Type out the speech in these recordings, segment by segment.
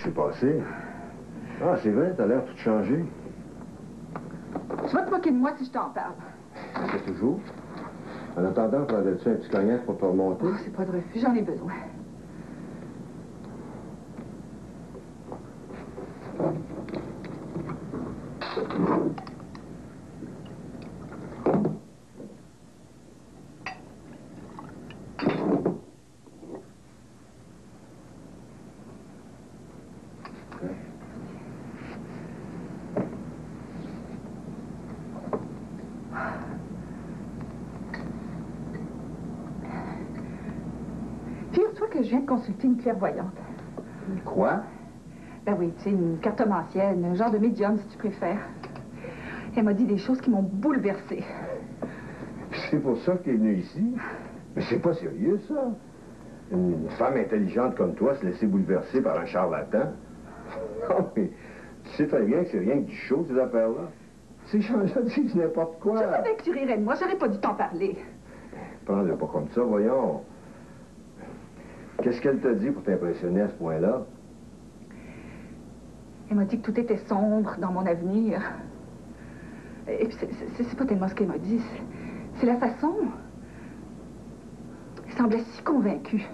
C'est passé. Ah, c'est vrai, t'as l'air tout changé. Tu vas te moquer de moi si je t'en parle. C'est toujours. En attendant, prendrais-tu un petit cognac pour te remonter? Oh, c'est pas de refus, j'en ai besoin. Figure-toi que je viens de consulter une clairvoyante. Quoi? Ben oui, tu sais, une cartomancienne, un genre de médium, si tu préfères. Elle m'a dit des choses qui m'ont bouleversée. C'est pour ça que t'es venu ici? Mais c'est pas sérieux, ça. Une femme intelligente comme toi se laisser bouleverser par un charlatan? Non, mais tu sais très bien que c'est rien que du show, ces affaires-là. Ces gens-là disent n'importe quoi. Je savais que tu rirais de moi, j'aurais pas dû t'en parler. Prends-le pas comme ça, voyons. Qu'est-ce qu'elle t'a dit pour t'impressionner à ce point-là? Elle m'a dit que tout était sombre dans mon avenir. Et puis, c'est pas tellement ce qu'elle m'a dit. C'est la façon. Elle semblait si convaincue.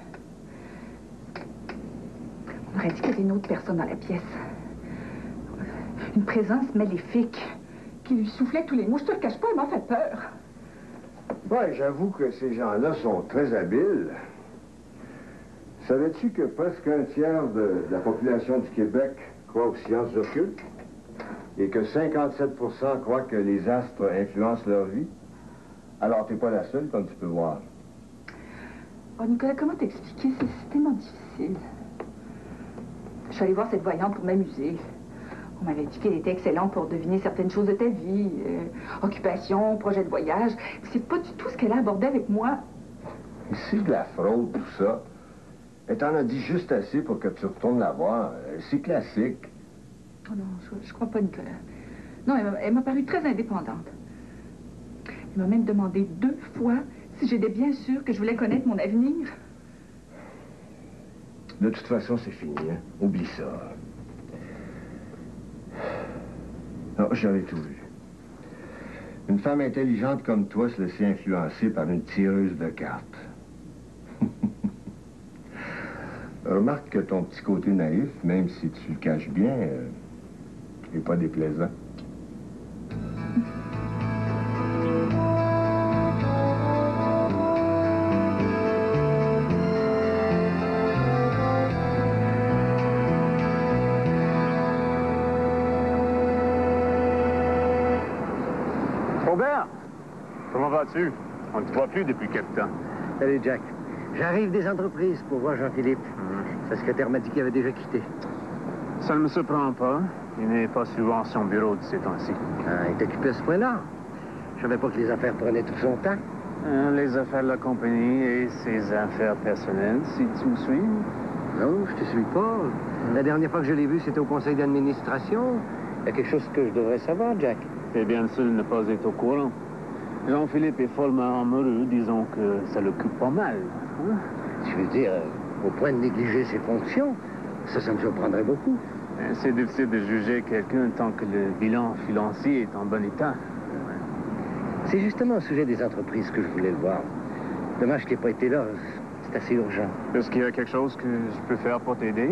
On aurait dit qu'il y avait une autre personne dans la pièce. Une présence maléfique qui lui soufflait tous les mots. Je te le cache pas, elle m'a fait peur. Ouais, j'avoue que ces gens-là sont très habiles. Savais-tu que presque un tiers de la population du Québec croit aux sciences occultes et que 57% croient que les astres influencent leur vie? Alors, t'es pas la seule, comme tu peux voir. Oh, Nicolas, comment t'expliquer? C'est tellement difficile. Je suis allée voir cette voyante pour m'amuser. On m'avait dit qu'elle était excellente pour deviner certaines choses de ta vie. Occupation, projet de voyage. C'est pas du tout ce qu'elle a abordé avec moi. C'est de la fraude, tout ça. Elle t'en a dit juste assez pour que tu retournes la voir. C'est classique. Oh non, je crois pas, Nicolas. Non, elle m'a paru très indépendante. Elle m'a même demandé 2 fois si j'étais bien sûre que je voulais connaître mon avenir. De toute façon, c'est fini, hein? Oublie ça. Non, j'avais tout vu. Une femme intelligente comme toi se laisser influencer par une tireuse de cartes. Remarque que ton petit côté naïf, même si tu le caches bien, n'est pas déplaisant. Robert, comment vas-tu? On ne te voit plus depuis quelque temps. Salut, Jack. J'arrive des entreprises pour voir Jean-Philippe. Sa secrétaire m'a dit qu'il avait déjà quitté. Ça ne me surprend pas. Il n'est pas souvent à son bureau de ces temps-ci. Ah, il est occupé à ce point-là. Je savais pas que les affaires prenaient tout son temps. Les affaires de la compagnie et ses affaires personnelles, si tu me suis. Non, je te suis pas. La dernière fois que je l'ai vu, c'était au conseil d'administration. Il y a quelque chose que je devrais savoir, Jack. C'est bien le seul ne pas être au courant. Jean-Philippe est follement amoureux, disons que ça l'occupe pas mal. Hein? Je veux dire, au point de négliger ses fonctions, ça me surprendrait beaucoup. C'est difficile de juger quelqu'un tant que le bilan financier est en bon état. C'est justement au sujet des entreprises que je voulais le voir. Dommage qu'il n'ait pas été là. C'est assez urgent. Est-ce qu'il y a quelque chose que je peux faire pour t'aider?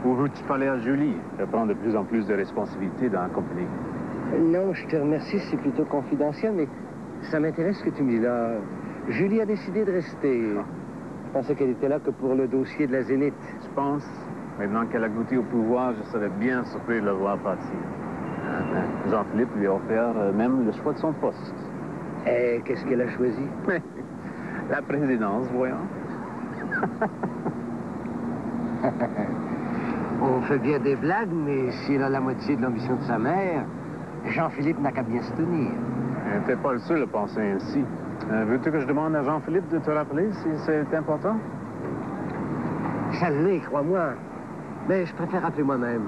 Ou veux-tu parler à Julie? Elle prend de plus en plus de responsabilités dans la compagnie. Non, je te remercie, c'est plutôt confidentiel, mais ça m'intéresse ce que tu me dis là. Julie a décidé de rester. Je pensais qu'elle était là que pour le dossier de la Zénith. Je pense. Maintenant qu'elle a goûté au pouvoir, je serais bien surpris de la voir partir. Jean-Philippe lui a offert même le choix de son poste. Et qu'est-ce qu'elle a choisi? La présidence, voyons. On fait bien des blagues, mais si elle a la moitié de l'ambition de sa mère, Jean-Philippe n'a qu'à bien se tenir. T'es pas le seul à penser ainsi. Veux-tu que je demande à Jean-Philippe de te rappeler si c'est important? Ça l'est, crois-moi. Mais je préfère appeler moi-même.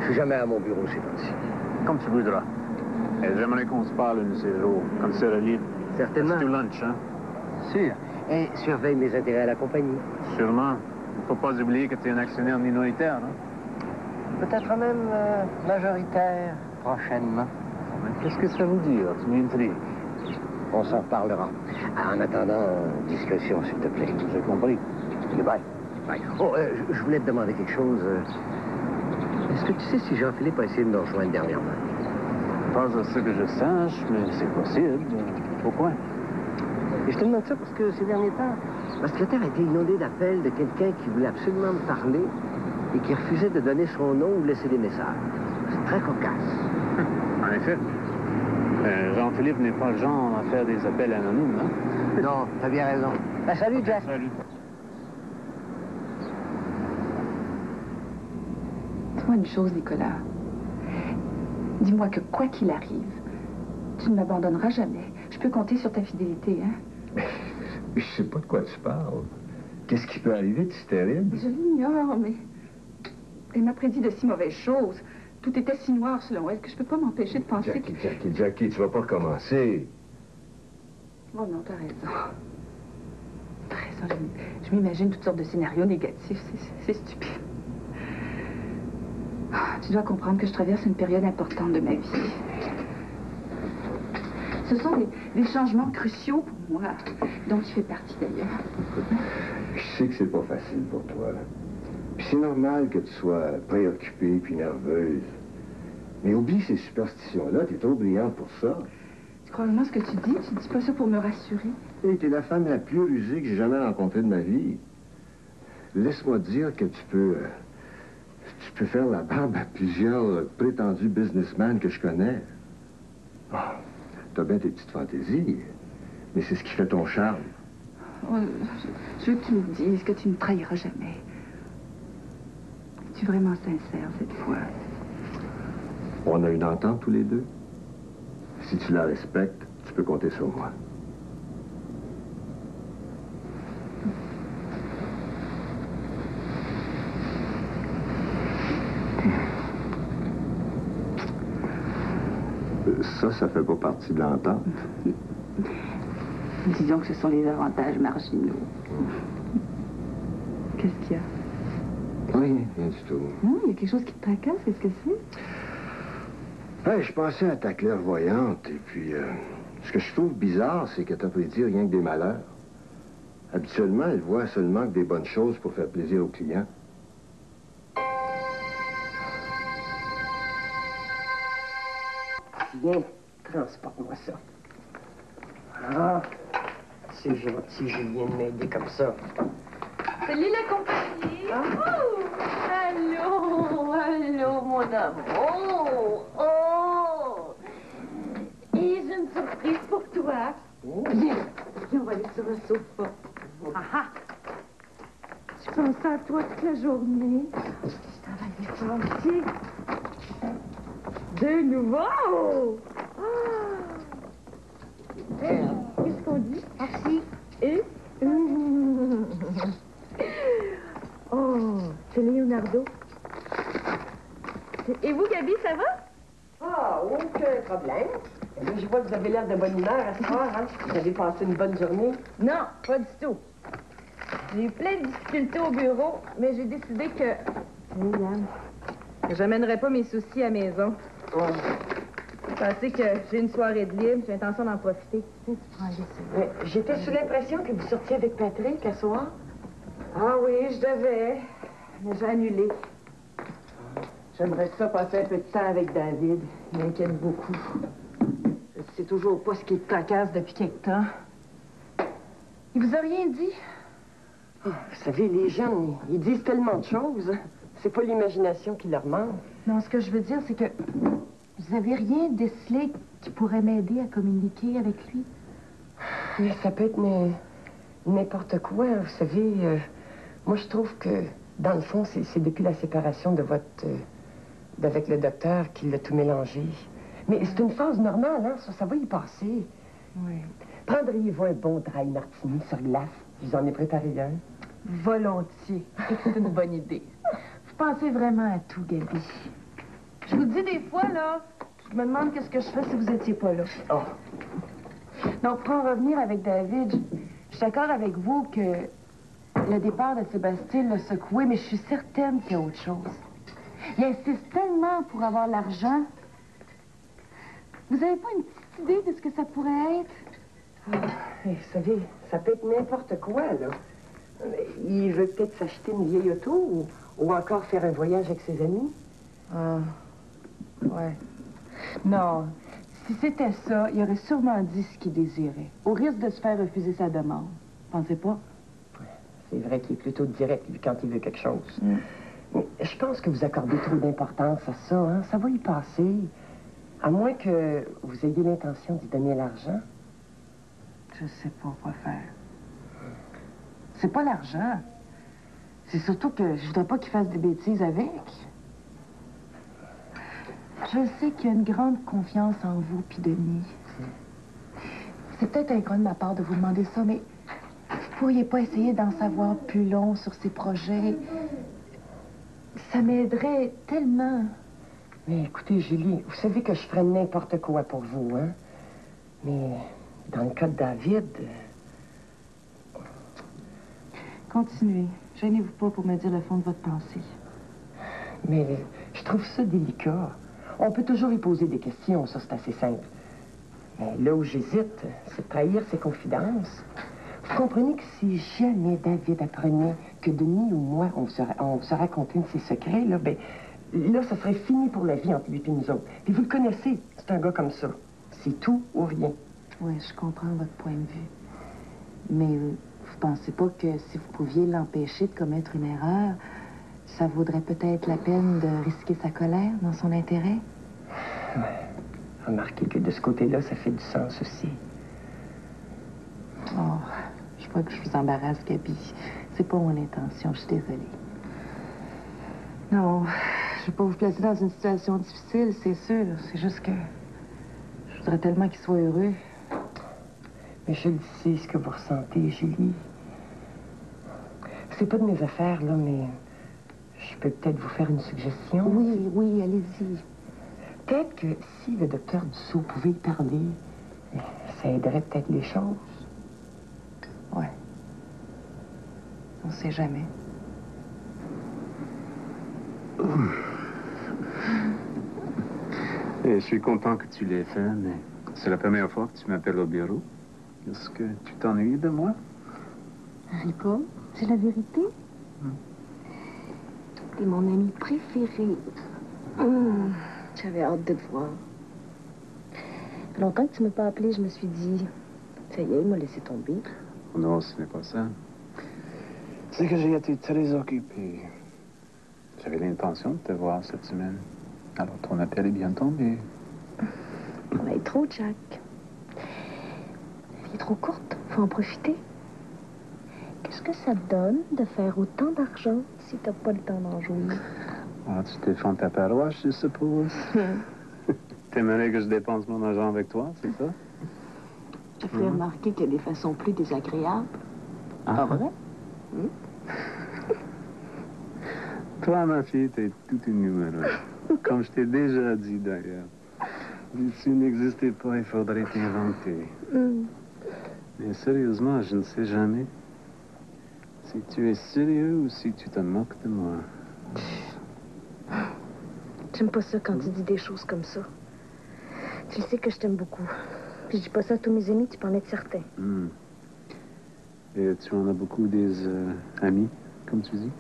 Je suis jamais à mon bureau ces temps-ci. Comme tu voudras. J'aimerais qu'on se parle une de ces jours, quand tu seras libre. Certainement. C'est du lunch, hein? Sûr. Et surveille mes intérêts à la compagnie. Sûrement. Il ne faut pas oublier que tu es un actionnaire minoritaire, hein? Peut-être même majoritaire prochainement. Qu'est-ce que ça veut dire? Tu m'intrigues. On s'en reparlera. En attendant, discrétion, s'il te plaît. J'ai compris. Et bye. Bye. Oh, je voulais te demander quelque chose. Est-ce que tu sais si Jean-Philippe a essayé de nous rejoindre dernièrement? Pas à ce que je sache, mais c'est possible. Pourquoi? Et je te demande ça parce que ces derniers temps, ma secrétaire a été inondée d'appels de quelqu'un qui voulait absolument me parler et qui refusait de donner son nom ou de laisser des messages. C'est très cocasse. En effet. Jean-Philippe n'est pas le genre à faire des appels anonymes, hein? Non, t'as bien raison. Ben, salut, Jack. Salut. Dis-moi une chose, Nicolas. Dis-moi que quoi qu'il arrive, tu ne m'abandonneras jamais. Je peux compter sur ta fidélité, hein? Je sais pas de quoi tu parles. Qu'est-ce qui peut arriver de si terrible? Je l'ignore, mais... Elle m'a prédit de si mauvaises choses. Tout était si noir selon elle que je peux pas m'empêcher de penser que... Jackie, tu vas pas recommencer. Oh non, t'as raison. T'as raison, je m'imagine toutes sortes de scénarios négatifs. C'est stupide. Tu dois comprendre que je traverse une période importante de ma vie. Ce sont des changements cruciaux pour moi, dont tu fais partie d'ailleurs. Je sais que c'est pas facile pour toi. Puis c'est normal que tu sois préoccupée puis nerveuse. Mais oublie ces superstitions-là, t'es trop brillante pour ça. Tu crois vraiment ce que tu dis pas ça pour me rassurer? Hey, t'es la femme la plus rusée que j'ai jamais rencontrée de ma vie. Laisse-moi te dire que tu peux faire la barbe à plusieurs prétendus businessmen que je connais. Ah, t'as bien tes petites fantaisies, mais c'est ce qui fait ton charme. Je veux que tu me dises que tu ne me trahiras jamais. Tu es vraiment sincère cette fois. On a une entente tous les deux. Si tu la respectes, tu peux compter sur moi. Ça fait pas partie de l'entente. Disons que ce sont les avantages marginaux. Qu'est-ce qu'il y a? Rien du tout. Non, il y a quelque chose qui te tracasse. Qu'est-ce que c'est? Ouais, je pensais à ta clairvoyante, et puis... ce que je trouve bizarre, c'est qu'elle t'a prédit rien que des malheurs. Habituellement, elle voit seulement que des bonnes choses pour faire plaisir aux clients. Viens, transporte-moi ça. Ah, c'est gentil, Julien, de m'aider comme ça. Salut la compagnie! Oh! Allô, mon amour! Oh! Et j'ai une surprise pour toi. Viens, on va aller sur le sofa. Ah ah! Je pensais à toi toute la journée. Je travaillais fort ici. De nouveau! Qu'est-ce qu'on dit? Merci. Et? Oh, c'est Leonardo. Et vous, Gabi, ça va? Ah, aucun problème. Je vois que vous avez l'air de bonne humeur à ce soir, hein? Vous avez passé une bonne journée? Non, pas du tout. J'ai eu plein de difficultés au bureau, mais j'ai décidé que... Hey, Yann, j'amènerai pas mes soucis à la maison. Ouais. Je pensais que j'ai une soirée de libre, j'ai l'intention d'en profiter. J'étais sous l'impression que vous sortiez avec Patrick à soir. Ah oui, je devais, mais j'ai annulé. J'aimerais ça passer un peu de temps avec David. Il m'inquiète beaucoup. Je sais toujours pas ce qui te tracasse depuis quelque temps. Il vous a rien dit? Oh, vous savez, les jeunes, ils disent tellement de choses. C'est pas l'imagination qui leur manque. Non, ce que je veux dire, c'est que vous avez rien décelé qui pourrait m'aider à communiquer avec lui? Mais ça peut être n'importe quoi. Vous savez, moi, je trouve que, dans le fond, c'est depuis la séparation de d'avec le docteur qu'il l'a tout mélangé. Mais c'est une phase normale, hein? Ça va y passer. Oui. Prendriez-vous un bon dry martini sur glace? Je vous en ai préparé un. Volontiers. C'est une bonne idée. Vous pensez vraiment à tout, Gabi. Je vous dis des fois, là, je me demande qu'est-ce que je ferais si vous étiez pas là. Oh. Donc, pour en revenir avec David, je suis d'accord avec vous que le départ de Sébastien l'a secoué, mais je suis certaine qu'il y a autre chose. Il insiste tellement pour avoir l'argent. Vous avez pas une petite idée de ce que ça pourrait être? Vous savez, ça peut être n'importe quoi, là. Il veut peut-être s'acheter une vieille auto ou encore faire un voyage avec ses amis. Ah, ouais. Non, si c'était ça, il aurait sûrement dit ce qu'il désirait, au risque de se faire refuser sa demande. Pensez pas? C'est vrai qu'il est plutôt direct, lui, quand il veut quelque chose. Mais je pense que vous accordez trop d'importance à ça, hein. Ça va y passer. À moins que vous ayez l'intention d'y donner l'argent. Je sais pas quoi faire. C'est pas l'argent. C'est surtout que je voudrais pas qu'il fasse des bêtises avec. Je sais qu'il y a une grande confiance en vous puis Denis. C'est peut-être ingrat de ma part de vous demander ça, mais vous pourriez pas essayer d'en savoir plus long sur ses projets? Ça m'aiderait tellement. Mais écoutez, Julie, vous savez que je ferais n'importe quoi pour vous, hein? Mais dans le cas de David... Continuez. Gênez-vous pas pour me dire le fond de votre pensée. Mais je trouve ça délicat. On peut toujours y poser des questions, ça, c'est assez simple. Mais là où j'hésite, c'est de trahir ses confidences. Vous comprenez que si jamais David apprenait que Denis ou moi, on se racontait de ses secrets, là, ben, là, ça serait fini pour la vie entre lui et nous autres. Puis vous le connaissez, c'est un gars comme ça. C'est tout ou rien. Oui, je comprends votre point de vue. Mais vous pensez pas que si vous pouviez l'empêcher de commettre une erreur, ça vaudrait peut-être la peine de risquer sa colère dans son intérêt? Ouais. Remarquez que de ce côté-là, ça fait du sens aussi. Oh, je crois que je vous embarrasse, Gabi. C'est pas mon intention, je suis désolée. Non, je vais pas vous placer dans une situation difficile, c'est sûr. C'est juste que je voudrais tellement qu'il soit heureux. Mais je le sais, ce que vous ressentez, Julie. C'est pas de mes affaires, là, mais je peux peut-être vous faire une suggestion. Oui, allez-y. Peut-être que si le docteur Dussault pouvait y parler, ça aiderait peut-être les choses. Ouais. On sait jamais. Et je suis content que tu l'aies fait, mais c'est la première fois que tu m'appelles au bureau. Est-ce que tu t'ennuies de moi? Rico, c'est la vérité? T'es mon ami préféré. J'avais hâte de te voir. Ça fait longtemps que tu m'as pas appelé, je me suis dit... Ça y est, il m'a laissé tomber. Non, ce n'est pas ça. C'est que j'ai été très occupé. J'avais l'intention de te voir cette semaine. Alors ton appel est bien tombé. On est trop, Jack. La vie est trop courte, faut en profiter. Qu'est-ce que ça te donne de faire autant d'argent si t'as pas le temps d'en jouer? Ah, tu défends ta paroisse, je suppose. T'aimerais que je dépense mon argent avec toi, c'est ça? Je te ferai remarquer qu'il y a des façons plus désagréables. Ah, vrai? Toi, ma fille, t'es toute une numéro. Comme je t'ai déjà dit, d'ailleurs. Si tu n'existais pas, il faudrait t'inventer. Mais sérieusement, je ne sais jamais si tu es sérieux ou si tu te moques de moi. J'aime pas ça quand tu dis des choses comme ça. Tu le sais que je t'aime beaucoup. Puis je dis pas ça à tous mes amis, tu peux en être certain. Et tu en as beaucoup des amis, comme tu dis?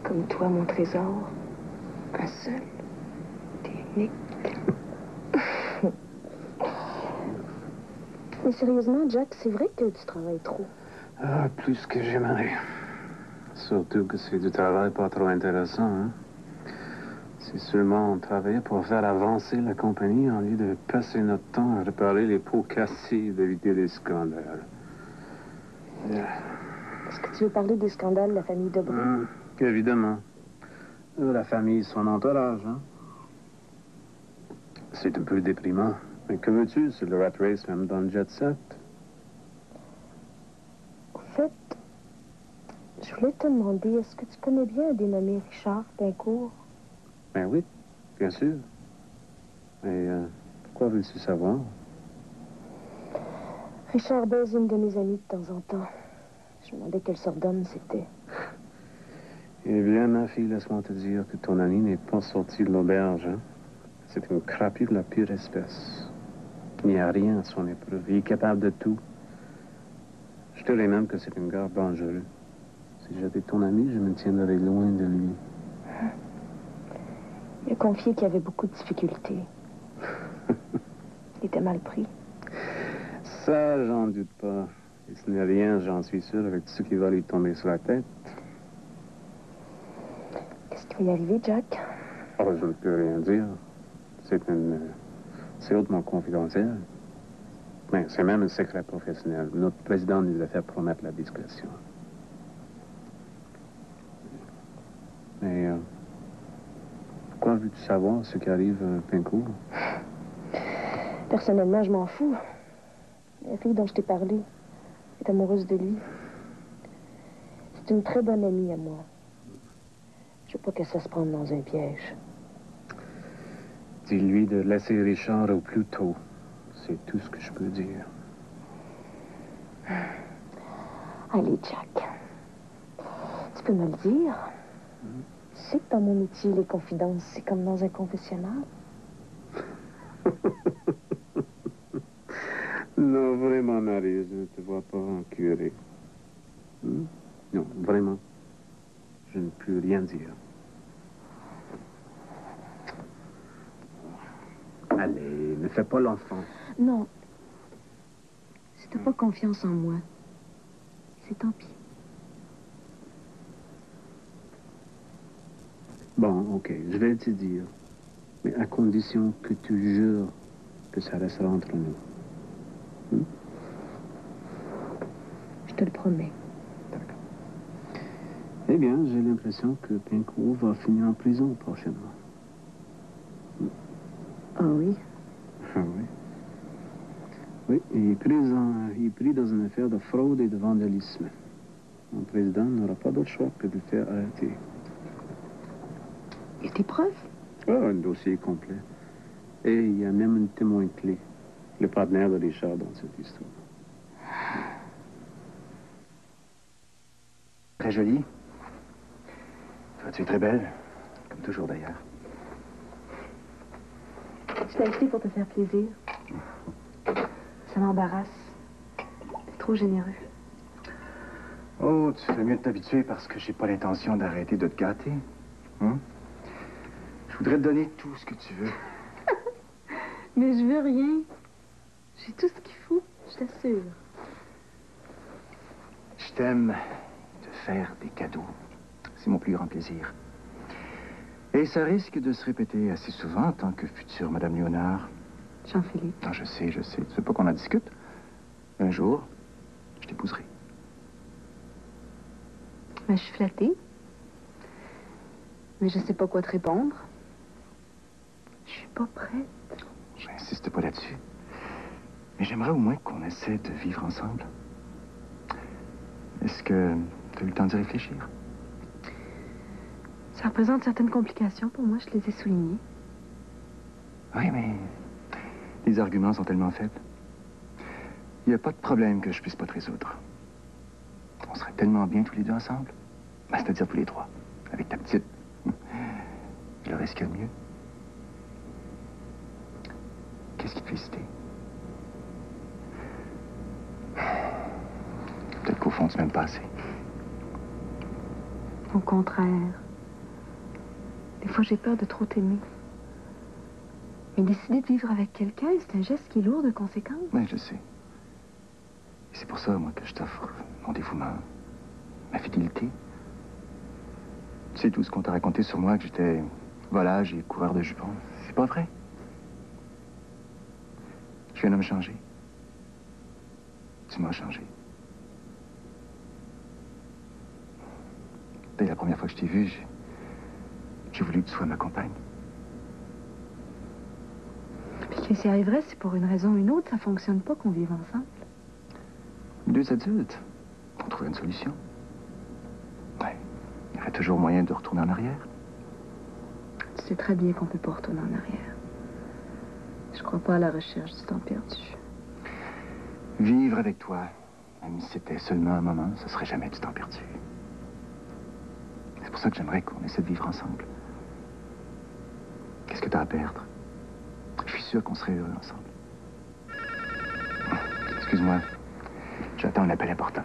Comme toi, mon trésor. Un seul. T'es unique. Mais sérieusement, Jack, c'est vrai que tu travailles trop. Ah, plus que j'aimerais. Surtout que c'est du travail pas trop intéressant, hein? Si seulement on travaillait pour faire avancer la compagnie en lieu de passer notre temps à réparer les pots cassés et d'éviter des scandales. Est-ce que tu veux parler des scandales de la famille Debré? Évidemment. La famille, son entourage, hein? C'est un peu déprimant. Mais que veux-tu, c'est le rat race même dans le jet set? En fait, je voulais te demander, est-ce que tu connais bien un dénommé Richard Pincourt? Ben oui, bien sûr. Et pourquoi veux-tu savoir? Richard baise une de mes amies de temps en temps. Je me demandais quelle sorte d'homme c'était. Eh bien, ma fille, laisse-moi te dire que ton ami n'est pas sorti de l'auberge. Hein? C'est une crapule de la pure espèce. Il n'y a rien à son épreuve. Il est capable de tout. Je te dirais même que c'est un gars dangereux. Si j'étais ton ami, je me tiendrais loin de lui. Il a confié qu'il y avait beaucoup de difficultés. Il était mal pris. Ça, j'en doute pas. Et ce n'est rien, j'en suis sûr, avec tout ce qui va lui tomber sur la tête. Qu'est-ce qui va y arriver, Jack? Oh, je ne peux rien dire. C'est hautement confidentiel. Mais c'est même un secret professionnel. Notre président nous a fait promettre la discrétion. Mais, pourquoi veux-tu savoir ce qui arrive à Pincourt? Personnellement, je m'en fous. La fille dont je t'ai parlé est amoureuse de lui. C'est une très bonne amie à moi. Je veux pas que ça se prenne dans un piège. Dis-lui de laisser Richard au plus tôt. C'est tout ce que je peux dire. Allez, Jack. Tu peux me le dire? Tu sais que dans mon métier, les confidences, c'est comme dans un confessionnal. Non, vraiment, Marie, je ne te vois pas en curé. Non, vraiment. Je ne peux rien dire. Allez, ne fais pas l'enfant. Non. Si t'as pas confiance en moi, c'est tant pis. Bon, OK, je vais te dire. Mais à condition que tu jures que ça restera entre nous. Je te le promets. D'accord. Eh bien, j'ai l'impression que Pincourt va finir en prison prochainement. Ah oui? Ah oui. Oui, il est pris dans une affaire de fraude et de vandalisme. Mon président n'aura pas d'autre choix que de le faire arrêter. Il y a des preuves? Ah, un dossier complet. Et il y a même un témoin clé, le partenaire de Richard dans cette histoire. Très jolie. Toi, tu es très belle. Comme toujours, d'ailleurs. Je t'ai acheté pour te faire plaisir. Ça m'embarrasse. T'es trop généreux. Oh, tu fais mieux de t'habituer parce que j'ai pas l'intention d'arrêter de te gâter. Je voudrais te donner tout ce que tu veux. Mais je veux rien. J'ai tout ce qu'il faut, je t'assure. Je t'aime te faire des cadeaux. C'est mon plus grand plaisir. Et ça risque de se répéter assez souvent en tant que future Madame Léonard. Jean-Philippe. Non, je sais. Tu veux pas qu'on en discute? Un jour, je t'épouserai. Ben, je suis flattée. Mais je sais pas quoi te répondre. Je suis pas prête. J'insiste pas là-dessus. Mais j'aimerais au moins qu'on essaie de vivre ensemble. Est-ce que tu as eu le temps d'y réfléchir? Ça représente certaines complications pour moi, je les ai soulignées. Oui, mais les arguments sont tellement faibles. Il n'y a pas de problème que je puisse pas te résoudre. On serait tellement bien tous les deux ensemble. Ben, c'est-à-dire tous les trois. Avec ta petite. Le reste qu'il y a de mieux. Qu'est-ce qui te fait hésiter? Peut-être qu'au fond, tu m'aimes pas assez. Au contraire. Des fois, j'ai peur de trop t'aimer. Mais décider de vivre avec quelqu'un, c'est un geste qui est lourd de conséquences. Oui, je sais. Et c'est pour ça, moi, que je t'offre mon dévouement, ma fidélité. Tu sais tout ce qu'on t'a raconté sur moi, que j'étais volage et coureur de jupons. C'est pas vrai. Je suis un homme changé. Tu m'as changé. Dès la première fois que je t'ai vu, j'ai voulu que tu sois ma compagne. Puis que s'y arriverait, c'est pour une raison ou une autre, ça fonctionne pas qu'on vive ensemble. Deux adultes, on trouve une solution. Ouais, il y aurait toujours moyen de retourner en arrière. Tu sais très bien qu'on peut pas retourner en arrière. Je crois pas à la recherche du temps perdu. Vivre avec toi, même si c'était seulement un moment, ce serait jamais du temps perdu. C'est pour ça que j'aimerais qu'on essaie de vivre ensemble. Qu'est-ce que t'as à perdre? Je suis sûr qu'on serait heureux ensemble. Excuse-moi. J'attends un appel important.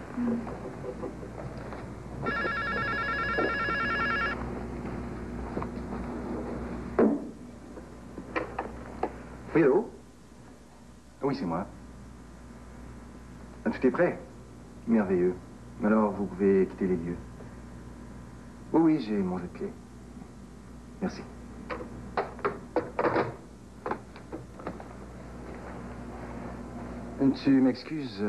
Oui, allô? Oui, c'est moi. Ah, tout est prêt? Merveilleux. Alors, vous pouvez quitter les lieux. Oui, oui, j'ai mon jeu de clé. Merci. Tu m'excuses,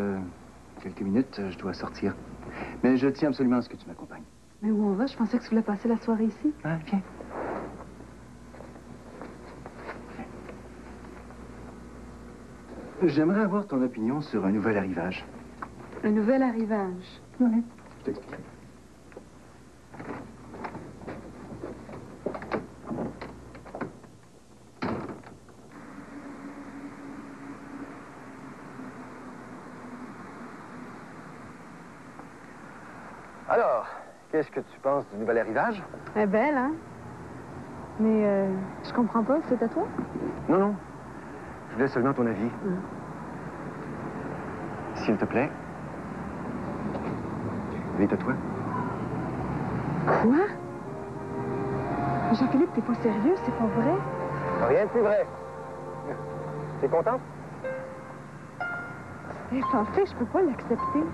quelques minutes, je dois sortir. Mais je tiens absolument à ce que tu m'accompagnes. Mais où on va? Je pensais que tu voulais passer la soirée ici. Ah, viens. J'aimerais avoir ton opinion sur un nouvel arrivage. Un nouvel arrivage. Oui. Je t'explique. Alors, qu'est-ce que tu penses du nouvel arrivage? Elle est belle, hein? Mais je comprends pas, c'est à toi? Non, non. Je voulais seulement ton avis. S'il te plaît. Elle est à toi. Quoi? Jean-Philippe, t'es pas sérieux? C'est pas vrai? Rien de plus vrai. T'es content? En fait, je peux pas l'accepter.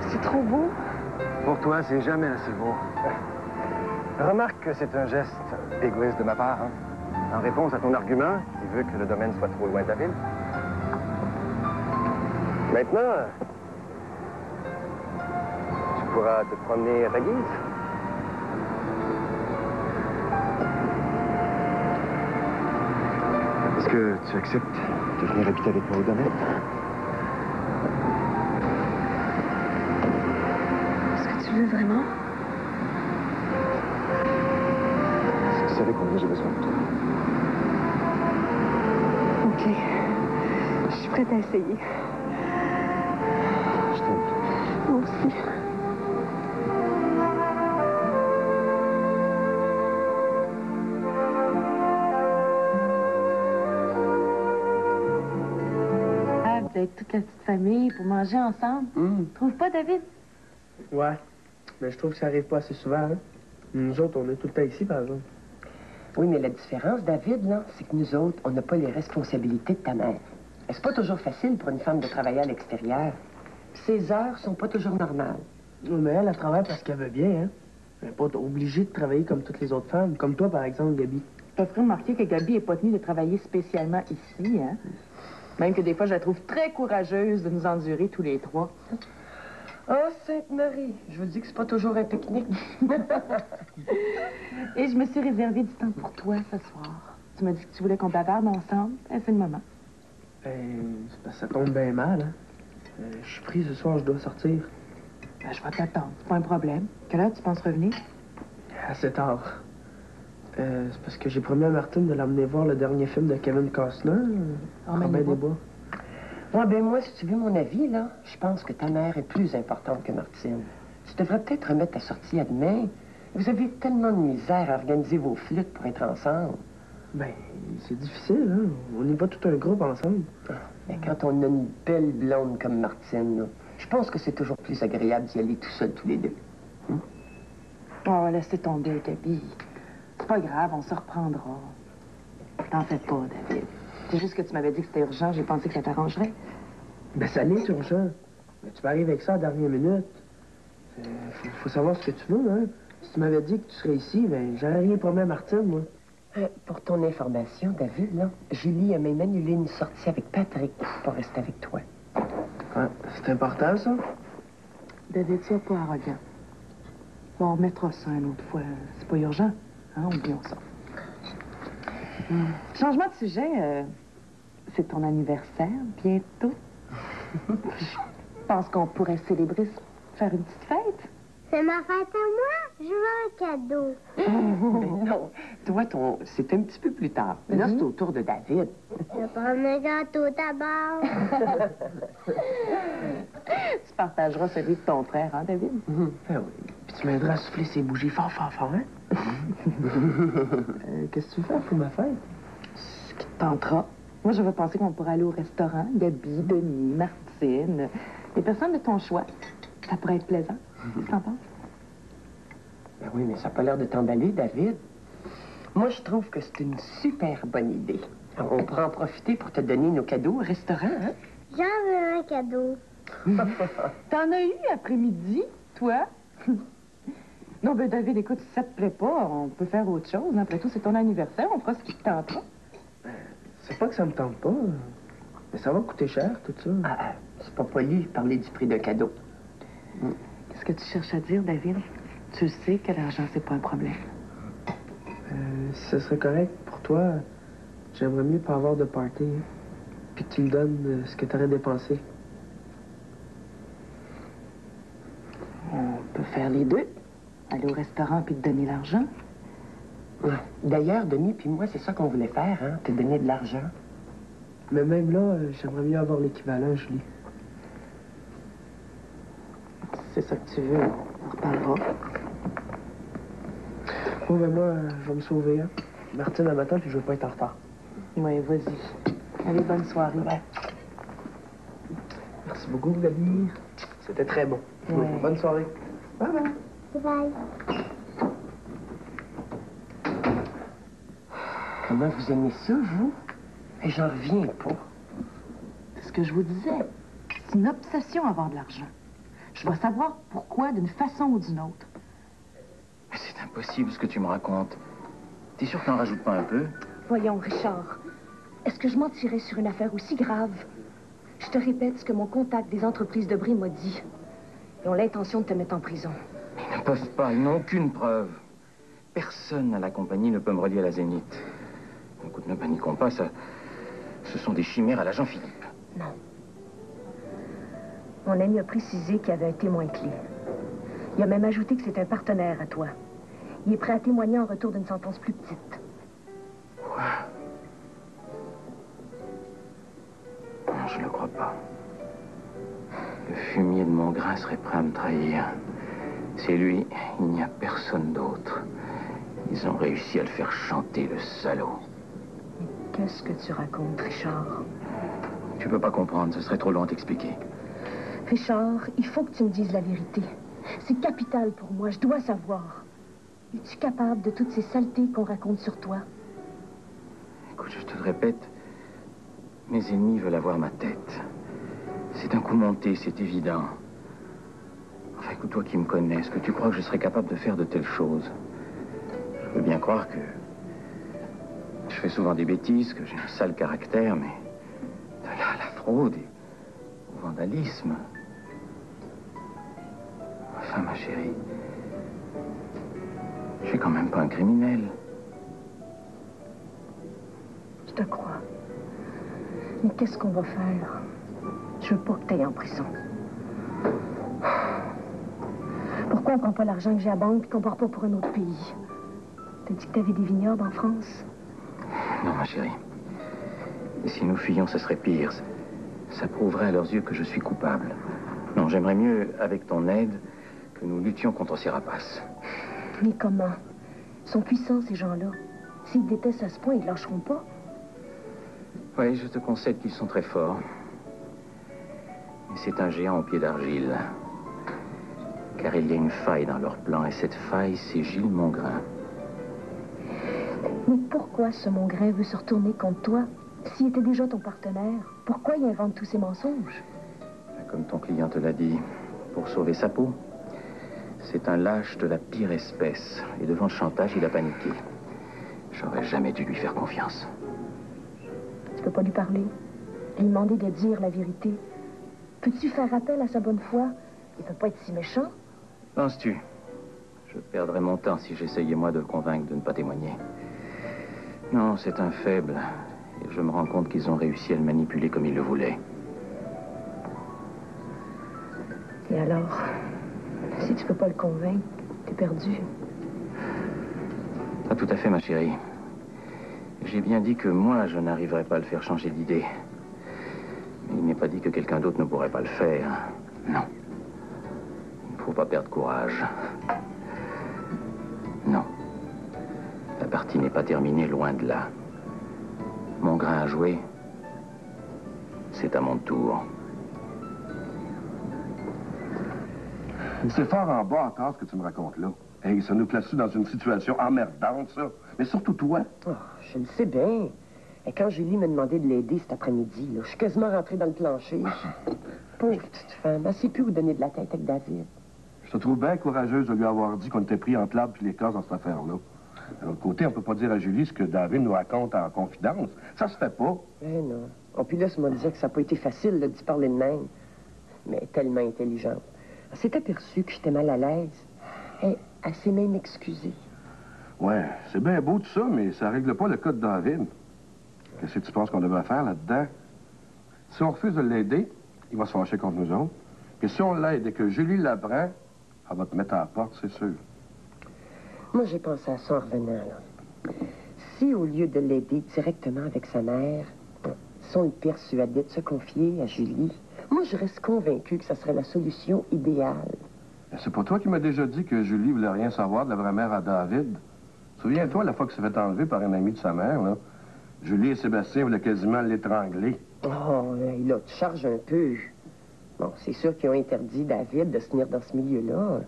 C'est trop beau. Pour toi, c'est jamais assez beau. Remarque que c'est un geste égoïste de ma part, hein? En réponse à ton argument qui veut que le domaine soit trop loin de la ville. Maintenant, tu pourras te promener à ta guise. Est-ce que tu acceptes de venir habiter avec moi au domaine? Est-ce que tu veux vraiment? Si tu savais combien j'ai besoin de toi. OK. Je suis prête à essayer. Je t'aime. Moi aussi. Vous êtes toute la petite famille pour manger ensemble. Trouve pas, David? Ouais. Mais je trouve que ça arrive pas assez souvent, hein? Nous autres, on est tout le temps ici, par exemple. Oui, mais la différence, David, là, c'est que nous autres, on n'a pas les responsabilités de ta mère. Et c'est pas toujours facile pour une femme de travailler à l'extérieur. Ses heures sont pas toujours normales. Oui, mais elle travaille parce qu'elle veut bien, hein? Elle n'est pas obligée de travailler comme toutes les autres femmes. Comme toi, par exemple, Gabi. T'as fait remarquer que Gabi n'est pas tenue de travailler spécialement ici, hein? Même que des fois, je la trouve très courageuse de nous endurer tous les trois. Oh, Sainte-Marie, je vous dis que c'est pas toujours un pique-nique. Et je me suis réservé du temps pour toi ce soir. Tu m'as dit que tu voulais qu'on bavarde ensemble. C'est le moment. C'est parce que ça tombe bien mal, hein? Je suis pris ce soir, je dois sortir. Ben, je vais t'attendre, c'est pas un problème. Quelle heure tu penses revenir? Assez tard. C'est parce que j'ai promis à Martine de l'emmener voir le dernier film de Kevin Costner, Robin des Bois. Ouais, ben moi, si tu veux mon avis, là, je pense que ta mère est plus importante que Martine. Tu devrais peut-être remettre ta sortie à demain. Vous avez tellement de misère à organiser vos flûtes pour être ensemble. Ben, c'est difficile, hein? On n'est pas tout un groupe ensemble. Mais quand on a une belle blonde comme Martine, là, je pense que c'est toujours plus agréable d'y aller tout seul, tous les deux. Oh, laissez tomber, Gabi. C'est pas grave, on se reprendra. T'en fais pas, David. C'est juste que tu m'avais dit que c'était urgent, j'ai pensé que ça t'arrangerait. Ben, ça l'est urgent. Mais tu peux arriver avec ça à la dernière minute. Faut savoir ce que tu veux, hein? Si tu m'avais dit que tu serais ici, ben, j'aurais rien promis à Martine, moi. Pour ton information, David, là, Julie a même annulé une sortie avec Patrick pour rester avec toi. Ah, c'est important, ça? David, sois pas arrogant. Bon, on remettra ça une autre fois. C'est pas urgent. Hein, oublions ça. Changement de sujet, c'est ton anniversaire, bientôt. Je pense qu'on pourrait célébrer, faire une petite fête. C'est ma fête à moi. Je veux un cadeau. Mais non, toi, c'est un petit peu plus tard. Mais là, c'est au tour de David. Je prends un gâteau d'abord. Tu partageras celui de ton frère, hein, David? Ah oui. Puis tu m'aideras à souffler ces bougies fort, hein? Qu'est-ce que tu veux faire pour ma fête? Ce qui te tentera. Moi, j'avais pensé qu'on pourrait aller au restaurant. Gabi, Denis, Martine. Les personnes de ton choix. Ça pourrait être plaisant. Qu'est-ce que t'en penses? Ben oui, mais ça n'a pas l'air de t'emballer, David. Moi, je trouve que c'est une super bonne idée. Alors, on pourra en profiter pour te donner nos cadeaux au restaurant, hein? J'en veux un cadeau. T'en as eu après-midi, toi? Non, ben David, écoute, si ça te plaît pas, on peut faire autre chose. Après tout, c'est ton anniversaire, on fera ce qui te tentera. C'est pas que ça me tente pas, mais ça va coûter cher, tout ça. C'est pas poli de parler du prix d'un cadeau. Qu'est-ce que tu cherches à dire, David? Tu sais que l'argent, c'est pas un problème. Si ce serait correct pour toi, j'aimerais mieux pas avoir de party, puis que tu me donnes ce que t'aurais dépensé. On peut faire les deux. Aller au restaurant puis te donner l'argent. D'ailleurs, Denis puis moi, c'est ça qu'on voulait faire, hein? Te donner de l'argent. Mais même là, j'aimerais mieux avoir l'équivalent, Julie. Si c'est ça que tu veux, on reparlera. Bon, ben moi, je vais me sauver, hein? Martine, à matin, puis je veux pas être en retard. Oui, vas-y. Allez, bonne soirée. Ouais. Merci beaucoup, Gabi. C'était très bon. Ouais. Bonne soirée. Bye bye. Bye. Comment vous aimez ça, vous? Et j'en reviens pas. C'est ce que je vous disais. C'est une obsession avoir de l'argent. Je dois savoir pourquoi d'une façon ou d'une autre. Mais c'est impossible ce que tu me racontes. T'es sûr que t'en rajoutes pas un peu? Voyons, Richard. Est-ce que je mentirais sur une affaire aussi grave? Je te répète ce que mon contact des entreprises de Brie m'a dit. Ils ont l'intention de te mettre en prison. Ils ne peuvent pas, ils n'ont aucune preuve. Personne à la compagnie ne peut me relier à la Zénith. Écoute, ne paniquons pas, ça... Ce sont des chimères à l'agent Philippe. Non. Mon ami a précisé qu'il y avait un témoin clé. Il a même ajouté que c'est un partenaire à toi. Il est prêt à témoigner en retour d'une sentence plus petite. Quoi? Non, je ne le crois pas. Le fumier de mon grain serait prêt à me trahir. C'est lui, il n'y a personne d'autre. Ils ont réussi à le faire chanter, le salaud. Mais qu'est-ce que tu racontes, Richard? Tu peux pas comprendre, ce serait trop long à t'expliquer. Richard, il faut que tu me dises la vérité. C'est capital pour moi, je dois savoir. Es-tu capable de toutes ces saletés qu'on raconte sur toi? Écoute, je te le répète, mes ennemis veulent avoir ma tête. C'est un coup monté, c'est évident. Enfin, écoute, toi qui me connais, est-ce que tu crois que je serais capable de faire de telles choses? Je veux bien croire que je fais souvent des bêtises, que j'ai un sale caractère, mais de là à la fraude et au vandalisme. Enfin, ma chérie, je suis quand même pas un criminel. Je te crois. Mais qu'est-ce qu'on va faire? Je veux pas que tu ailles en prison. Pourquoi on prend pas l'argent que j'ai à banque et qu'on part pas pour un autre pays? T'as dit que t'avais des vignobles en France? Non, ma chérie. Et si nous fuyions, ce serait pire. Ça prouverait à leurs yeux que je suis coupable. Non, j'aimerais mieux, avec ton aide, que nous luttions contre ces rapaces. Mais comment? Ils sont puissants, ces gens-là. S'ils détestent à ce point, ils lâcheront pas. Oui, je te concède qu'ils sont très forts. Mais c'est un géant au pied d'argile. Car il y a une faille dans leur plan, et cette faille, c'est Gilles Mongrain. Mais pourquoi ce Mongrain veut se retourner contre toi? S'il était déjà ton partenaire, pourquoi il invente tous ces mensonges? Comme ton client te l'a dit, pour sauver sa peau. C'est un lâche de la pire espèce. Et devant le chantage, il a paniqué. J'aurais jamais dû lui faire confiance. Tu peux pas lui parler? Lui demander de dire la vérité? Peux-tu faire appel à sa bonne foi? Il peut pas être si méchant. Penses-tu? Je perdrais mon temps si j'essayais, moi, de le convaincre de ne pas témoigner. Non, c'est un faible. Et je me rends compte qu'ils ont réussi à le manipuler comme ils le voulaient. Et alors, si tu peux pas le convaincre, t'es perdu. Pas tout à fait, ma chérie. J'ai bien dit que moi, je n'arriverais pas à le faire changer d'idée. Mais il n'est pas dit que quelqu'un d'autre ne pourrait pas le faire. Non. Il faut pas perdre courage. Non. La partie n'est pas terminée, loin de là. Mon grain à jouer, c'est à mon tour. C'est fort en bas encore, ce que tu me racontes là. Hey, ça nous place dans une situation emmerdante, ça. Mais surtout toi. Oh, je le sais bien. Et quand Julie m'a demandé de l'aider cet après-midi, là, je suis quasiment rentrée dans le plancher. Pauvre petite femme, elle sait plus où donner de la tête avec David. Je te trouve bien courageuse de lui avoir dit qu'on était pris entre l'arbre et l'écorce dans cette affaire-là. De l'autre côté, on peut pas dire à Julie ce que David nous raconte en confidence. Ça se fait pas. Eh non. On puis là, ça m'a dit que ça n'a pas été facile là, d'y parler de même. Mais elle est tellement intelligente. Elle s'est aperçue que j'étais mal à l'aise. Elle s'est même excusée. Ouais, c'est bien beau tout ça, mais ça règle pas le cas de David. Qu'est-ce que tu penses qu'on devrait faire là-dedans? Si on refuse de l'aider, il va se fâcher contre nous autres. Puis si on l'aide et que Julie l'apprend, elle va te mettre à la porte, c'est sûr. Moi, j'ai pensé à ça en revenant, là. Si, au lieu de l'aider directement avec sa mère, si on le persuadait de se confier à Julie, moi, je reste convaincue que ça serait la solution idéale. C'est pas toi qui m'as déjà dit que Julie voulait rien savoir de la vraie mère à David? Souviens-toi, la fois que s'est fait enlever par un ami de sa mère, là. Julie et Sébastien voulaient quasiment l'étrangler. Oh, là, tu charges un peu. Bon, c'est sûr qu'ils ont interdit David de se tenir dans ce milieu-là.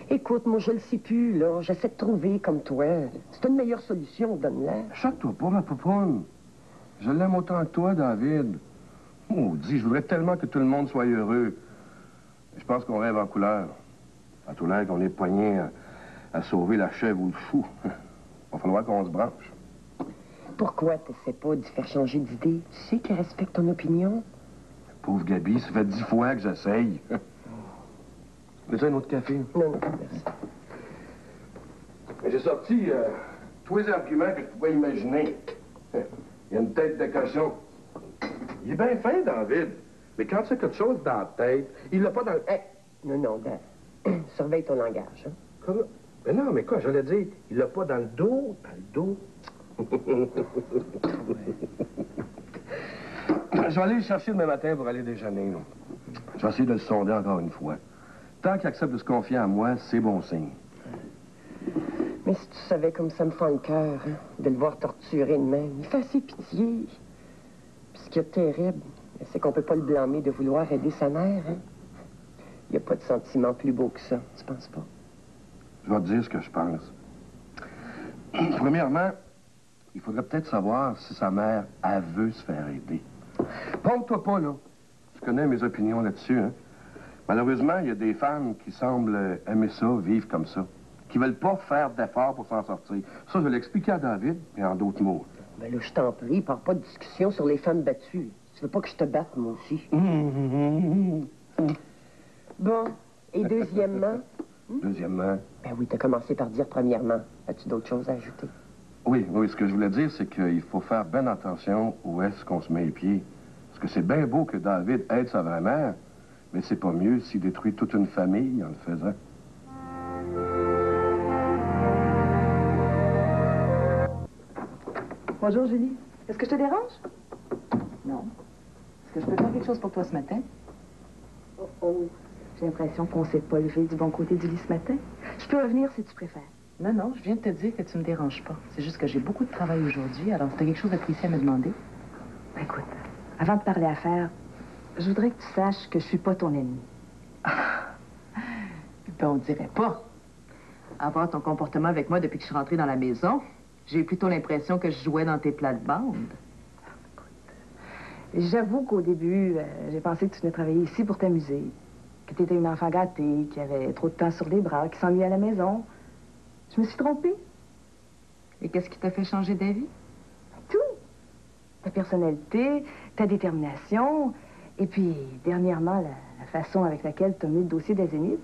Écoute, moi, je le sais plus, là. J'essaie de trouver comme toi. C'est une meilleure solution, donne-la. Choque-toi pas, ma poupoune. Je l'aime autant que toi, David. Maudit, je voudrais tellement que tout le monde soit heureux. Je pense qu'on rêve en couleur. À tout l'air qu'on est poigné à sauver la chèvre ou le fou. Va falloir qu'on se branche. Pourquoi t'essaies pas d'y faire changer d'idée? Tu sais qu'il respecte ton opinion. Pauvre Gabi, ça fait 10 fois que j'essaye. Veux-tu un autre café? Non, merci. J'ai sorti tous les arguments que je pouvais imaginer. Il y a une tête de cochon. Il est bien fin, David. Mais quand tu as quelque chose dans la tête, il l'a pas dans le... Hey. Non, surveille ton langage. Hein? Comment? Mais non, mais quoi, j'allais dire, il l'a pas dans le dos. Dans le dos. Je vais aller le chercher demain matin pour aller déjeuner. Là. Je vais essayer de le sonder encore une fois. Tant qu'il accepte de se confier à moi, c'est bon signe. Mais si tu savais comme ça me fend le cœur, hein, de le voir torturer de même, il fait assez pitié. Puis ce qui est terrible, c'est qu'on peut pas le blâmer de vouloir aider sa mère. Hein? Il n'y a pas de sentiment plus beau que ça, tu penses pas? Je vais te dire ce que je pense. Premièrement, il faudrait peut-être savoir si sa mère, elle veut se faire aider. Pompe-toi pas, là. Tu connais mes opinions là-dessus, hein? Malheureusement, il y a des femmes qui semblent aimer ça, vivre comme ça, qui veulent pas faire d'efforts pour s'en sortir. Ça, je vais l'expliquer à David, mais en d'autres mots. Ben là, je t'en prie, parle pas de discussion sur les femmes battues. Tu veux pas que je te batte, moi aussi. Bon, et deuxièmement? Deuxièmement? Ben oui, t'as commencé par dire premièrement. As-tu d'autres choses à ajouter? Oui, ce que je voulais dire, c'est qu'il faut faire bien attention où est-ce qu'on se met les pieds. Parce que c'est bien beau que David aide sa vraie mère, mais c'est pas mieux s'il détruit toute une famille en le faisant. Bonjour, Julie. Est-ce que je te dérange? Non. Est-ce que je peux faire quelque chose pour toi ce matin? Oh. J'ai l'impression qu'on s'est pas levé du bon côté du lit ce matin. Je peux revenir si tu préfères. Non, je viens de te dire que tu me déranges pas. C'est juste que j'ai beaucoup de travail aujourd'hui, alors si t'as quelque chose de précis à me demander. Écoute, avant de parler affaires, je voudrais que tu saches que je suis pas ton ennemi. Ben, on dirait pas. À voir ton comportement avec moi depuis que je suis rentrée dans la maison, j'ai eu plutôt l'impression que je jouais dans tes plates-bandes. J'avoue qu'au début, j'ai pensé que tu venais travailler ici pour t'amuser. Que tu étais une enfant gâtée, qui avait trop de temps sur les bras, qui s'ennuyait à la maison. Je me suis trompée. Et qu'est-ce qui t'a fait changer d'avis? Tout. Ta personnalité, ta détermination, et puis, dernièrement, la façon avec laquelle tu as mis le dossier des Zénith.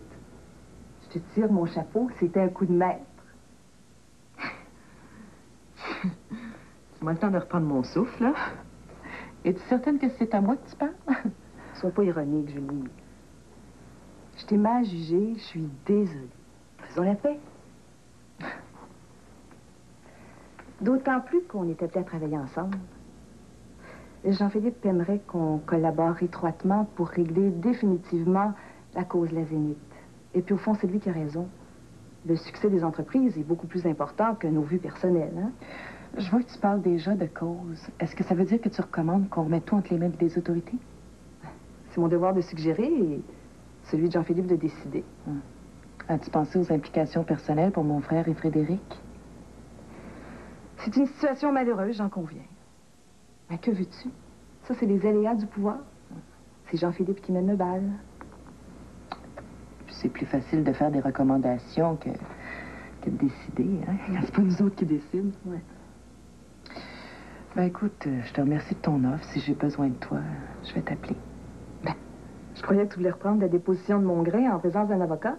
Je te tire mon chapeau, c'était un coup de maître. Moi le temps de reprendre mon souffle, là. Es-tu certaine que c'est à moi que tu parles? Sois pas ironique, Julie. Je t'ai mal jugée, je suis désolée. Faisons la paix. D'autant plus qu'on était appelés à travailler ensemble. Jean-Philippe aimerait qu'on collabore étroitement pour régler définitivement la cause de la Zénith. Et puis, au fond, c'est lui qui a raison. Le succès des entreprises est beaucoup plus important que nos vues personnelles, hein? Je vois que tu parles déjà de cause. Est-ce que ça veut dire que tu recommandes qu'on remette tout entre les mains des autorités? C'est mon devoir de suggérer et celui de Jean-Philippe de décider. As-tu pensé aux implications personnelles pour mon frère et Frédéric? C'est une situation malheureuse, j'en conviens. Mais que veux-tu? Ça, c'est les aléas du pouvoir. C'est Jean-Philippe qui mène le bal. Puis c'est plus facile de faire des recommandations que de décider, hein? C'est pas nous autres qui décident. Ouais. Ben écoute, je te remercie de ton offre. Si j'ai besoin de toi, je vais t'appeler. Ben, je croyais que tu voulais reprendre la déposition de mon gré en présence d'un avocat.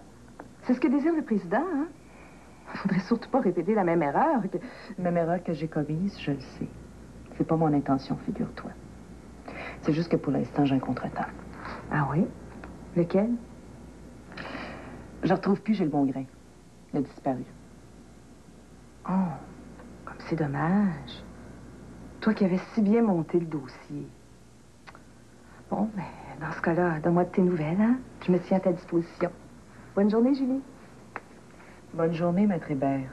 C'est ce que désire le président, hein? Faudrait surtout pas répéter la même erreur. Même erreur que j'ai commise, je le sais. C'est pas mon intention, figure-toi. C'est juste que pour l'instant, j'ai un contretemps. Ah oui? Lequel? Je retrouve plus Gilles Bongrain. Il a disparu. Oh, comme c'est dommage. Toi qui avais si bien monté le dossier. Bon, ben, dans ce cas-là, donne-moi de tes nouvelles, hein? Je me tiens à ta disposition. Bonne journée, Julie. Bonne journée, Maître Hébert.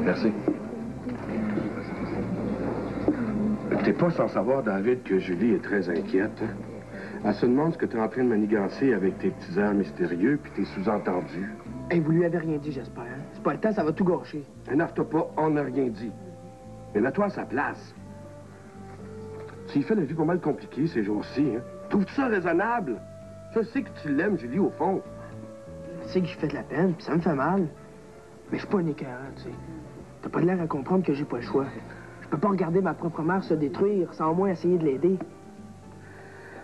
Merci. T'es pas sans savoir, David, que Julie est très inquiète. Hein? Elle se demande ce que t'es en train de manigancer avec tes petits airs mystérieux puis tes sous-entendus. Hey, vous lui avez rien dit, j'espère. Hein? C'est pas le temps, ça va tout gâcher. Énerve-toi pas, on n'a rien dit. Mais mets-toi à sa place. Tu y fais la vie pas mal compliquée ces jours-ci, hein? Trouves-tu ça raisonnable? Je sais que tu l'aimes, Julie, au fond. Je sais que je fais de la peine, puis ça me fait mal. Mais je suis pas un écœurant, tu sais. T'as pas l'air à comprendre que j'ai pas le choix. Je peux pas regarder ma propre mère se détruire sans au moins essayer de l'aider.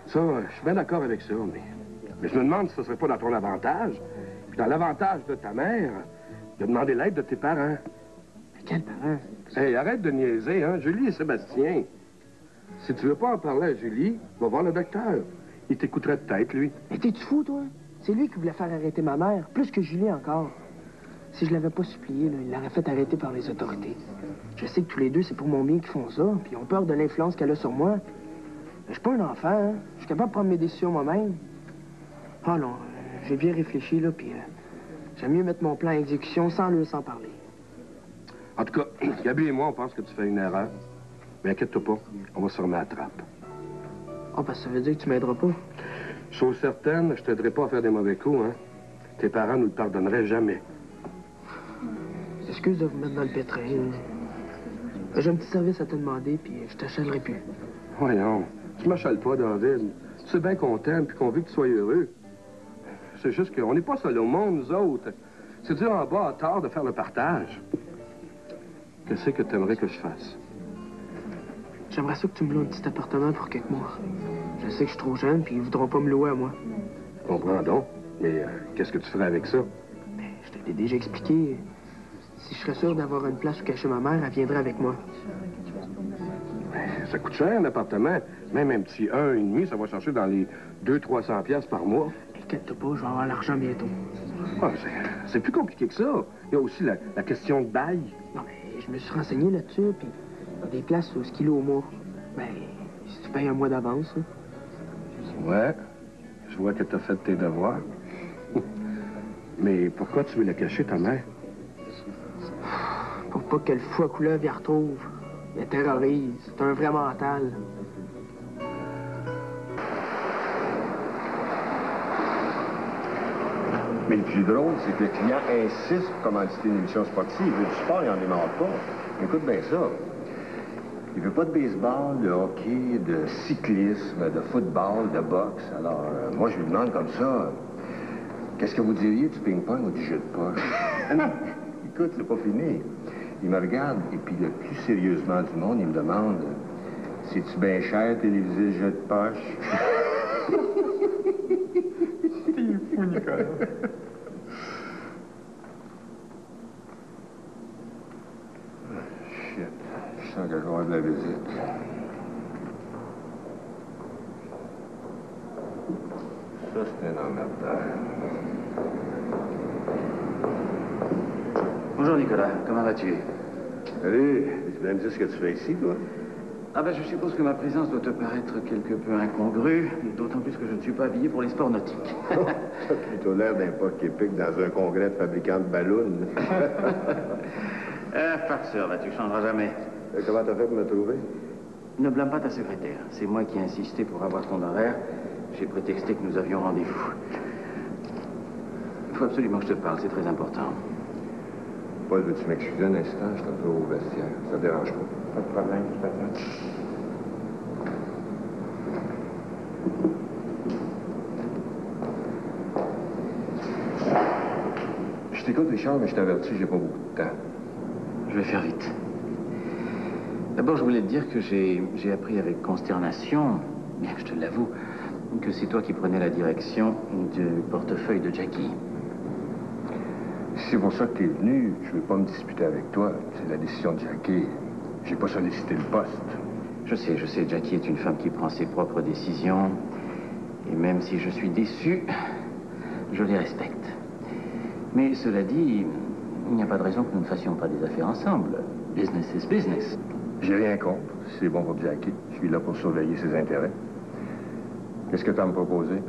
Ça, je suis bien d'accord avec ça, mais je me demande si ce serait pas dans ton avantage, puis dans l'avantage de ta mère, de demander l'aide de tes parents. Quels parents? Hey, arrête de niaiser, hein? Julie et Sébastien. Si tu veux pas en parler à Julie, va voir le docteur. Il t'écouterait peut-être, lui. Mais t'es-tu fou, toi? C'est lui qui voulait faire arrêter ma mère, plus que Julie encore. Si je l'avais pas supplié, là, il l'aurait fait arrêter par les autorités. Je sais que tous les deux, c'est pour mon bien qu'ils font ça, puis ils ont peur de l'influence qu'elle a sur moi. Mais je suis pas un enfant, hein? Je suis capable de prendre mes décisions moi-même. Ah non, j'ai bien réfléchi, là, puis j'aime mieux mettre mon plan à exécution sans lui en parler. En tout cas, Gabi et moi, on pense que tu fais une erreur. Mais inquiète-toi pas, on va se remettre à trappe. Ah, parce que ça veut dire que tu m'aideras pas? Chose certaine, je t'aiderai pas à faire des mauvais coups, hein? Tes parents nous le pardonneraient jamais. Excuse de vous mettre dans le pétrin. J'ai un petit service à te demander, puis je t'achalerai plus. Voyons, tu m'achales pas, David. Tu sais bien qu'on t'aime puis qu'on veut que tu sois heureux. C'est juste qu'on n'est pas seuls au monde, nous autres. C'est dur en bas à tort de faire le partage. Qu'est-ce que t'aimerais que je fasse? J'aimerais ça que tu me loues un petit appartement pour quelques mois. Je sais que je suis trop jeune, puis ils voudront pas me louer à moi. Je comprends donc. Mais qu'est-ce que tu ferais avec ça? Ben, je te l'ai déjà expliqué. Si je serais sûr d'avoir une place où cacher ma mère, elle viendrait avec moi. Ça coûte cher, un appartement. Même un petit 1,5, ça va chercher dans les 200-300 piastres par mois. Inquiète-toi pas, je vais avoir l'argent bientôt. Ah, c'est plus compliqué que ça. Il y a aussi la question de bail. Non, mais je me suis renseigné là-dessus, puis il y a des places au ski au mois. Ben, si tu payes un mois d'avance, hein. Ouais, je vois que t'as fait tes devoirs. Mais pourquoi tu veux la cacher, ta mère? Pour pas que le fou à couleuvre y retrouve. Il la terrorise. C'est un vrai mental. Mais le plus drôle, c'est que le client insiste pour commanditer une émission sportive. Il veut du sport, il n'en démarre pas. Écoute bien ça. Il veut pas de baseball, de hockey, de cyclisme, de football, de boxe. Alors, moi, je lui demande comme ça, qu'est-ce que vous diriez du ping-pong ou du jeu de poche? Écoute, c'est pas fini. Il me regarde, et puis le plus sérieusement du monde, il me demande, c'est-tu bien cher téléviser le jeu de poche? T'es fou, Nicolas. Shit. Je sens que je vais avoir de la visite. Ça, c'est un emmerdeur. Bonjour, Nicolas. Comment vas-tu? Salut. Tu viens me dire ce que tu fais ici, toi? Ah ben, je suppose que ma présence doit te paraître quelque peu incongrue, d'autant plus que je ne suis pas habillé pour les sports nautiques. T'as plutôt l'air d'un poc épique dans un congrès de fabricants de ballons. Farceur, là, tu changeras jamais. Comment t'as fait pour me trouver? Ne blâme pas ta secrétaire. C'est moi qui ai insisté pour avoir ton horaire. J'ai prétexté que nous avions rendez-vous. Il faut absolument que je te parle, c'est très important. Paul, veux-tu m'excuser un instant? Je suis toujours au vestiaire. Ça te dérange pas? Pas de problème, tout à fait. Je t'écoute, Richard, mais je t'avertis, j'ai pas beaucoup de temps. Je vais faire vite. D'abord, je voulais te dire que j'ai appris avec consternation, bien que je te l'avoue, que c'est toi qui prenais la direction du portefeuille de Jackie. C'est pour ça que t'es venu. Je veux pas me disputer avec toi. C'est la décision de Jackie. J'ai pas sollicité le poste. Je sais, Jackie est une femme qui prend ses propres décisions. Et même si je suis déçu, je les respecte. Mais cela dit, il n'y a pas de raison que nous ne fassions pas des affaires ensemble. Business is business. J'ai rien contre. C'est bon pour Jackie. Je suis là pour surveiller ses intérêts. Qu'est-ce que tu as à me proposer?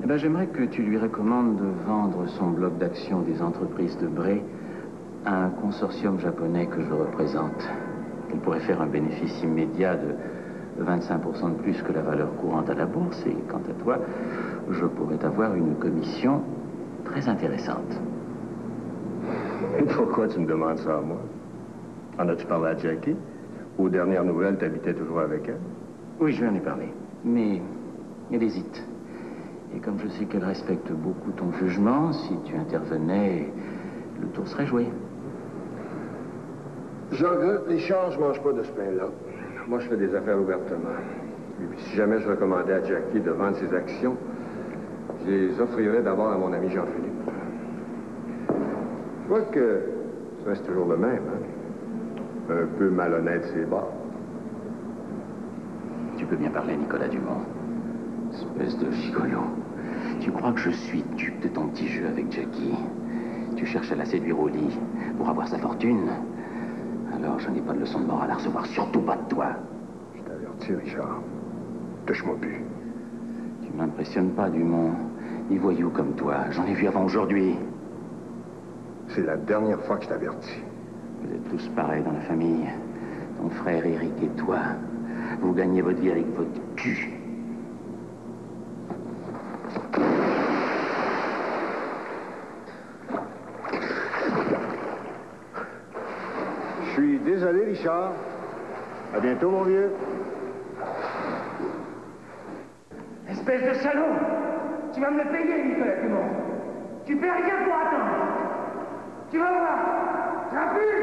Eh bien, j'aimerais que tu lui recommandes de vendre son bloc d'action des entreprises de Bray à un consortium japonais que je représente. Il pourrait faire un bénéfice immédiat de 25% de plus que la valeur courante à la bourse. Et quant à toi, je pourrais avoir une commission très intéressante. Et pourquoi tu me demandes ça à moi? En as-tu parlé à Jackie? Aux dernières nouvelles, t'habitais toujours avec elle? Oui, je lui en ai parlé. Mais elle hésite. Et comme je sais qu'elle respecte beaucoup ton jugement, si tu intervenais, le tour serait joué. Je regrette, Richard, je mange pas de ce pain-là. Moi, je fais des affaires ouvertement. Et puis, si jamais je recommandais à Jackie de vendre ses actions, je les offrirais d'abord à mon ami Jean-Philippe. Je vois que tu restes toujours le même, hein? Un peu malhonnête, c'est bas. Tu peux bien parler, Nicolas Dumont. Espèce de gigolo. Tu crois que je suis dupe de ton petit jeu avec Jackie? Tu cherches à la séduire au lit pour avoir sa fortune? Alors, je n'ai pas de leçon de morale à recevoir, surtout pas de toi. Je t'avertis, Richard. Touche-moi plus. Tu m'impressionnes pas, Dumont. Des voyous comme toi, j'en ai vu avant aujourd'hui. C'est la dernière fois que je t'avertis. Vous êtes tous pareils dans la famille. Ton frère Éric et toi. Vous gagnez votre vie avec votre cul. Je suis désolé, Richard. À bientôt, mon vieux. Espèce de salaud! Tu vas me le payer, Nicolas Dumont. Tu fais rien pour attendre. Tu vas voir. Rapide!